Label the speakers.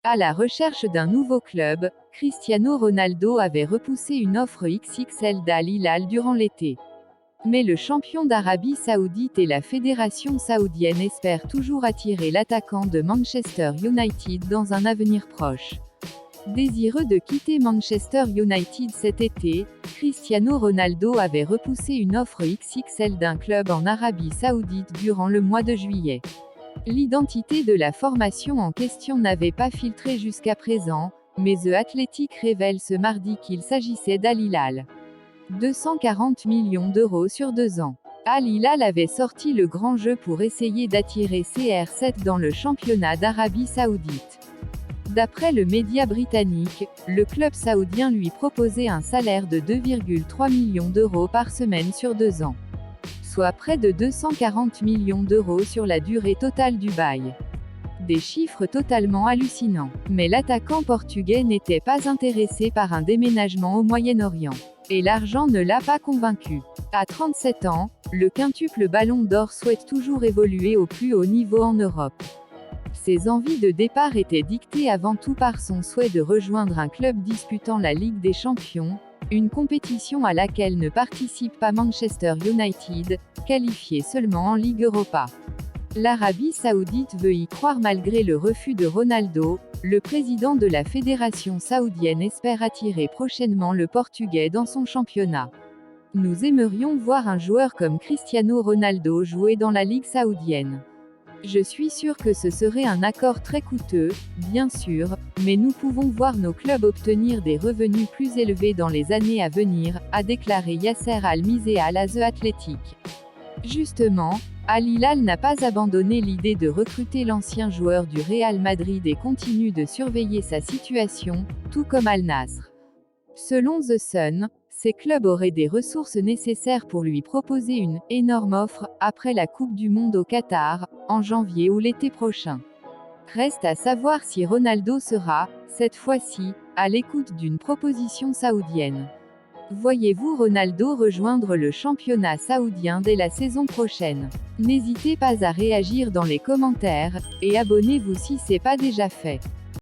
Speaker 1: À la recherche d'un nouveau club, Cristiano Ronaldo avait repoussé une offre XXL d'Al Hilal durant l'été. Mais le champion d'Arabie Saoudite et la fédération saoudienne espèrent toujours attirer l'attaquant de Manchester United dans un avenir proche. Désireux de quitter Manchester United cet été, Cristiano Ronaldo avait repoussé une offre XXL d'un club en Arabie Saoudite durant le mois de juillet. L'identité de la formation en question n'avait pas filtré jusqu'à présent, mais The Athletic révèle ce mardi qu'il s'agissait d'Al Hilal. 240 millions d'euros sur 2 ans. Al Hilal avait sorti le grand jeu pour essayer d'attirer CR7 dans le championnat d'Arabie Saoudite. D'après le média britannique, le club saoudien lui proposait un salaire de 2,3 millions d'euros par semaine sur 2 ans. Soit près de 240 millions d'euros sur la durée totale du bail. Des chiffres totalement hallucinants. Mais l'attaquant portugais n'était pas intéressé par un déménagement au Moyen-Orient. Et l'argent ne l'a pas convaincu. À 37 ans, le quintuple Ballon d'Or souhaite toujours évoluer au plus haut niveau en Europe. Ses envies de départ étaient dictées avant tout par son souhait de rejoindre un club disputant la Ligue des Champions, une compétition à laquelle ne participe pas Manchester United, qualifié seulement en Ligue Europa. L'Arabie Saoudite veut y croire malgré le refus de Ronaldo. Le président de la fédération saoudienne espère attirer prochainement le Portugais dans son championnat. Nous aimerions voir un joueur comme Cristiano Ronaldo jouer dans la Ligue saoudienne. Je suis sûr que ce serait un accord très coûteux, bien sûr, mais nous pouvons voir nos clubs obtenir des revenus plus élevés dans les années à venir, a déclaré Yasser Al-Mizeal à The Athletic. Justement, Al Hilal n'a pas abandonné l'idée de recruter l'ancien joueur du Real Madrid et continue de surveiller sa situation, tout comme Al Nasr. Selon The Sun, ces clubs auraient des ressources nécessaires pour lui proposer une « énorme offre » après la Coupe du Monde au Qatar, en janvier ou l'été prochain. Reste à savoir si Ronaldo sera, cette fois-ci, à l'écoute d'une proposition saoudienne. Voyez-vous Ronaldo rejoindre le championnat saoudien dès la saison prochaine? N'hésitez pas à réagir dans les commentaires, et abonnez-vous si c'est pas déjà fait.